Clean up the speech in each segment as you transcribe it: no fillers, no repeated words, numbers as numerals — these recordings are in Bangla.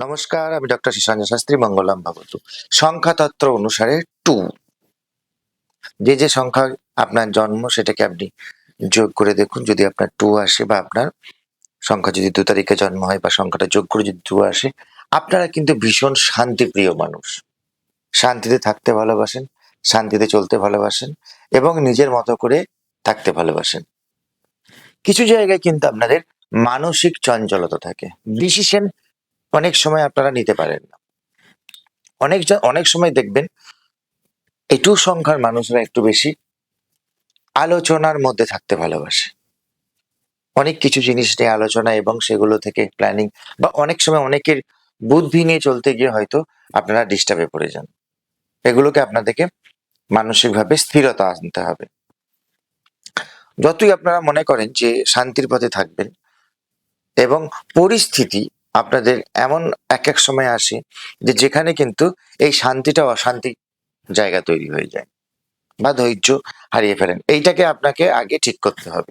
নমস্কার, আমি ডক্টর শশাঙ্ক শাস্ত্রী, মঙ্গলম ভবতু। সংখ্যাতত্ত্ব অনুসারে 2, যে সংখ্যায় আপনার জন্ম সেটাকে আপনি যোগ করে দেখুন। যদি আপনার 2 আসে বা আপনার সংখ্যা যদি 2 তারিখে জন্ম হয় বা সংখ্যাটা যোগ করে যদি 2 আসে, আপনারা কিন্তু ভীষণ শান্তিপ্রিয় মানুষ। শান্তিতে থাকতে ভালোবাসেন, শান্তিতে চলতে ভালোবাসেন এবং নিজের মতো করে থাকতে ভালোবাসেন। কিছু জায়গায় কিন্তু আপনাদের মানসিক চঞ্চলতা থাকে। ডিসিশন অনেক সময় আপনারা নিতে পারেন না। অনেক সময় দেখবেন এই 2 সংখ্যার মানুষরা একটু বেশি আলোচনার মধ্যে থাকতে ভালোবাসে। অনেক কিছু জিনিস নিয়ে আলোচনা এবং সেগুলো থেকে প্ল্যানিং বা অনেক সময় অনেকের বুদ্ধি নিয়ে চলতে গিয়ে হয়তো আপনারা ডিস্টার্বে পড়ে যান। এগুলোকে আপনাদেরকে মানসিকভাবে স্থিরতা আনতে হবে। যতই আপনারা মনে করেন যে শান্তির পথে থাকবেন এবং পরিস্থিতি আপনাদের এমন এক সময় আসে যে যেখানে কিন্তু এই শান্তিটা অশান্তির জায়গা তৈরি হয়ে যায় বা ধৈর্য হারিয়ে ফেলেন। এইটাকে আপনাকে আগে ঠিক করতে হবে।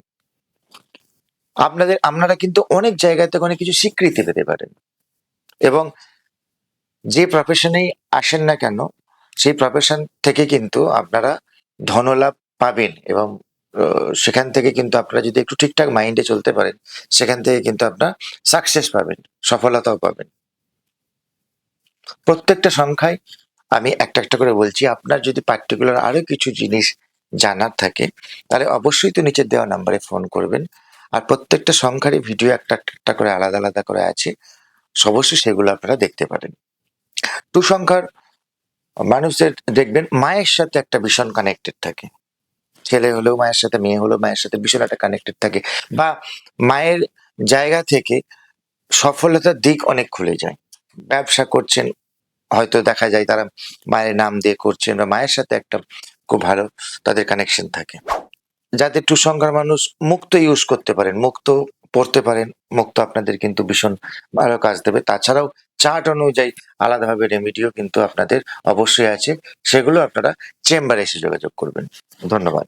আপনারা কিন্তু অনেক জায়গা থেকে অনেক কিছু স্বীকৃতি পেতে পারেন এবং যে প্রফেশনেই আসেন না কেন সেই প্রফেশন থেকে কিন্তু আপনারা ধনলাভ পাবেন এবং সেখান থেকে কিন্তু আপনারা যদি একটু ঠিকঠাক মাইন্ডে চলতে পারেন সেখান থেকে কিন্তু আপনার সাকসেস পাবেন, সফলতাও পাবেন। প্রত্যেকটা সংখ্যায় আমি একটা করে বলছি। আপনার যদি পার্টিকুলার আরো কিছু জিনিস জানার থাকে তাহলে অবশ্যই তো নিচের দেওয়া নাম্বারে ফোন করবেন। আর প্রত্যেকটা সংখ্যারই ভিডিও একটা করে আলাদা করে আছে, অবশ্যই সেগুলো আপনারা দেখতে পারেন। 2 সংখ্যার মানুষদের দেখবেন মায়ের সাথে একটা ভীষণ কানেক্টেড থাকে। ছেলে হলেও মায়ের সাথে, মেয়ে হলেও মায়ের সাথে ভীষণ একটা কানেক্টেড থাকে বা মায়ের জায়গা থেকে সফলতার দিক অনেক খুলে যায়। ব্যবসা করছেন, হয়তো দেখা যায় তারা মায়ের নাম দিয়ে করছেন বা মায়ের সাথে একটা খুব ভালো তাদের কানেকশন থাকে। যাদের 2 সংখ্যার মানুষ মুক্ত ইউজ করতে পারেন, মুক্ত পড়তে পারেন, মুক্ত আপনাদের কিন্তু ভীষণ ভালো কাজ দেবে। তাছাড়াও চার্ট অনুযায়ী আলাদাভাবে রেমেডিও কিন্তু আপনাদের অবশ্যই আছে। সেগুলো আপনারা চেম্বারে এসে যোগাযোগ করবেন। ধন্যবাদ।